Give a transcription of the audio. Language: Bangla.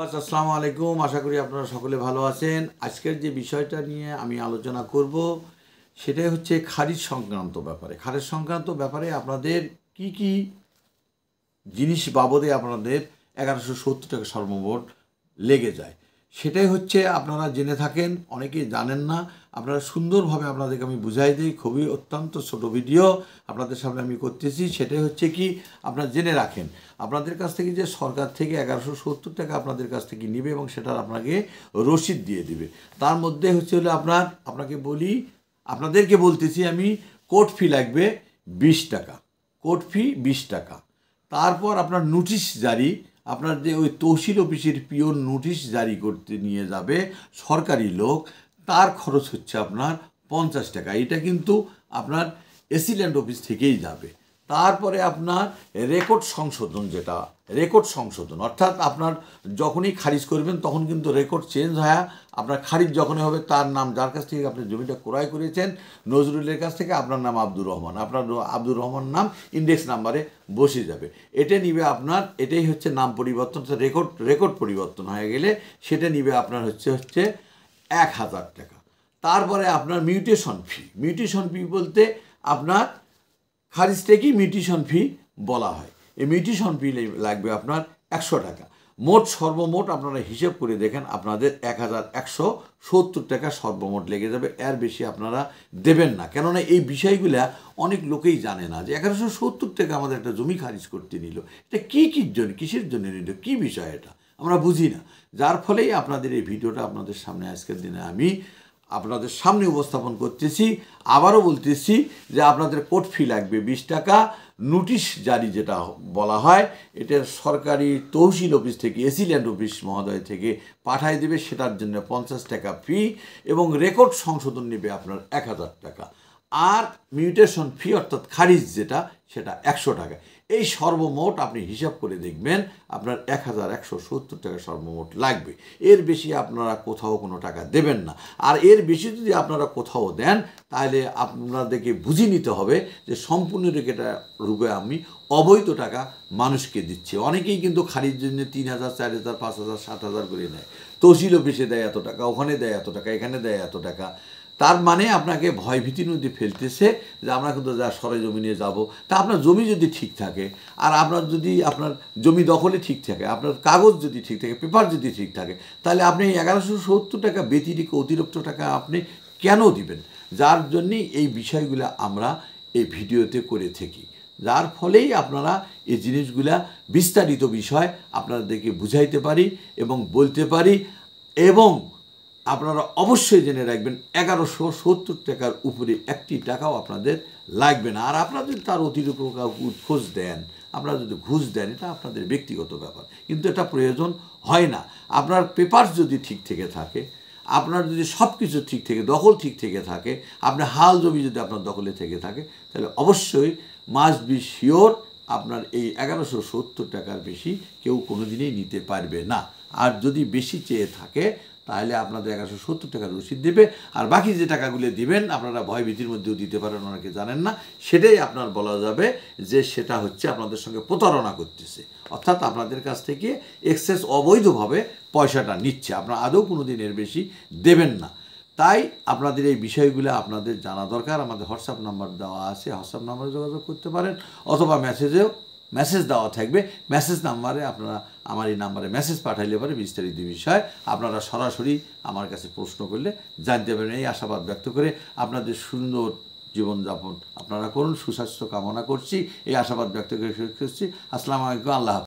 আসসালামু আলাইকুম। আশা করি আপনারা সকলে ভালো আছেন। আজকের যে বিষয়টা নিয়ে আমি আলোচনা করব সেটাই হচ্ছে খারিজ সংক্রান্ত ব্যাপারে। খারিজ সংক্রান্ত ব্যাপারে আপনাদের কি কি জিনিস বাবদে আপনাদের 1170 টাকা সর্বমোট লেগে যায়, সেটাই হচ্ছে আপনারা জেনে থাকেন, অনেকেই জানেন না। আপনারা সুন্দরভাবে আপনাদেরকে আমি বুঝাই দিই, খুবই অত্যন্ত ছোট ভিডিও আপনাদের সামনে আমি করতেছি। সেটাই হচ্ছে কি, আপনারা জেনে রাখেন আপনাদের কাছ থেকে যে সরকার থেকে 1170 টাকা আপনাদের কাছ থেকে নেবে এবং সেটার আপনাকে রসিদ দিয়ে দিবে। তার মধ্যে হচ্ছে হলো আপনাকে বলি, আপনাদেরকে বলতেছি আমি, কোর্ট ফি লাগবে 20 টাকা, কোর্ট ফি 20 টাকা। তারপর আপনার নোটিশ জারি, আপনার যে ওই তহসিল অফিসের পিওন নোটিশ জারি করতে নিয়ে যাবে সরকারি লোক, তার খরচ হচ্ছে আপনার 50 টাকা। এটা কিন্তু আপনার এসিল্যান্ড অফিস থেকেই যাবে। তারপরে আপনার রেকর্ড সংশোধন, যেটা রেকর্ড সংশোধন অর্থাৎ আপনার যখনই খারিজ করবেন তখন কিন্তু রেকর্ড চেঞ্জ হয়। আপনার খারিজ যখনই হবে, তার নাম, যার কাছ থেকে আপনি জমিটা ক্রয় করেছেন, নজরুলের কাছ থেকে, আপনার নাম আব্দুর রহমান, আপনার আব্দুর রহমান নাম ইন্ডেক্স নাম্বারে বসে যাবে। এটা নিবে আপনার, এটাই হচ্ছে নাম পরিবর্তন, রেকর্ড পরিবর্তন হয়ে গেলে সেটা নিবে আপনার হচ্ছে 1000 টাকা। তারপরে আপনার মিউটেশন ফি বলতে আপনার খারিজটাকেই মিউটেশন ফি বলা হয়। এই মিউটেশন ফি লাগবে আপনার 100 টাকা। সর্বমোট আপনারা হিসেব করে দেখেন, আপনাদের 1170 টাকা সর্বমোট লেগে যাবে। এর বেশি আপনারা দেবেন না, কেননা এই বিষয়গুলা অনেক লোকেই জানে না যে 1170 টাকা আমাদের একটা জমি খারিজ করতে নিল, এটা কিসের জন্য নিল, কী বিষয় এটা আমরা বুঝি না। যার ফলেই আপনাদের এই ভিডিওটা আপনাদের সামনে আজকের দিনে আমি আপনাদের সামনে উপস্থাপন করতেছি। আবারও বলতেছি যে আপনাদের কোর্ট ফি লাগবে 20 টাকা। নোটিশ জারি যেটা বলা হয়, এটা সরকারি তহসিল অফিস থেকে, এসিল্যান্ড অফিস মহোদয় থেকে পাঠায় দেবে, সেটার জন্য 50 টাকা ফি, এবং রেকর্ড সংশোধন নেবে আপনার 1000 টাকা। আর মিউটেশন ফি অর্থাৎ খারিজ যেটা, সেটা 100 টাকা। এই সর্বমোট আপনি হিসাব করে দেখবেন আপনার 1170 টাকা সর্বমোট লাগবে। এর বেশি আপনারা কোথাও কোনো টাকা দেবেন না। আর এর বেশি যদি আপনারা কোথাও দেন, তাহলে আপনাদেরকে বুঝে নিতে হবে যে সম্পূর্ণ রূপে আমি অবৈধ টাকা মানুষকে দিচ্ছি। অনেকেই কিন্তু খারিজ জন্য 3000, 4000, 5000, 7000 করে নেয়। তহসিল অফিসে দেয় এত টাকা, ওখানে দেয় এত টাকা, এখানে দেয় এত টাকা। তার মানে আপনাকে ভয়ভীতির মধ্যে ফেলতেছে যে আমরা কিন্তু যা সরেজমিনে যাব। তা আপনার জমি যদি ঠিক থাকে, আর আপনার জমি দখলে ঠিক থাকে, আপনার কাগজ যদি ঠিক থাকে, পেপার যদি ঠিক থাকে, তাহলে আপনি 1170 টাকা অতিরিক্ত টাকা আপনি কেন দিবেন? যার জন্যেই এই বিষয়গুলো আমরা এই ভিডিওতে করে থাকি, যার ফলেই আপনারা এই জিনিসগুলা বিস্তারিত বিষয় আপনাদেরকে বুঝাইতে পারি এবং বলতে পারি। এবং আপনারা অবশ্যই জেনে রাখবেন, 1170 টাকার উপরে একটি টাকাও আপনাদের লাগবে না। আর আপনারা যদি তার অতিরিক্ত ঘুষ দেন, আপনারা যদি ঘুষ দেন, এটা আপনাদের ব্যক্তিগত ব্যাপার, কিন্তু এটা প্রয়োজন হয় না। আপনার পেপার যদি ঠিক থেকে থাকে, আপনার যদি সব কিছু ঠিক থেকে, দখল ঠিক থেকে থাকে, আপনার হাল জমি যদি আপনার দখলে থেকে থাকে, তাহলে অবশ্যই মাস্ট বি শিওর আপনার এই 1170 টাকার বেশি কেউ কোনো দিনই নিতে পারবে না। আর যদি বেশি চেয়ে থাকে, তাহলে আপনাদের 1170 টাকার রসিদ দেবে। আর বাকি যে টাকাগুলো দিবেন, আপনারা ভয়ভীতির মধ্যেও দিতে পারেন, অনেকে জানেন না, সেটাই আপনার বলা যাবে যে সেটা হচ্ছে আপনাদের সঙ্গে প্রতারণা করতেছে, অর্থাৎ আপনাদের কাছ থেকে এক্সেস অবৈধভাবে পয়সাটা নিচ্ছে। আপনারা আদৌ কোনো দিনের বেশি দেবেন না। তাই আপনাদের এই বিষয়গুলো আপনাদের জানা দরকার। আমাদের হোয়াটসঅ্যাপ নাম্বার দেওয়া আছে, হোয়াটসঅ্যাপ নাম্বারে যোগাযোগ করতে পারেন, অথবা মেসেজ দেওয়া থাকবে। মেসেজ নাম্বারে আপনারা আমার এই নাম্বারে মেসেজ পাঠাইলে পরে বিস্তারিত বিষয় আপনারা সরাসরি আমার কাছে প্রশ্ন করলে জানতে পারবেন। এই আশাবাদ ব্যক্ত করে আপনাদের সুন্দর জীবনযাপন আপনারা করুন, সুস্বাস্থ্য কামনা করছি, এই আশাবাদ ব্যক্ত করে শেষ করছি। আসসালামু আলাইকুম, আল্লাহ হাফেজ।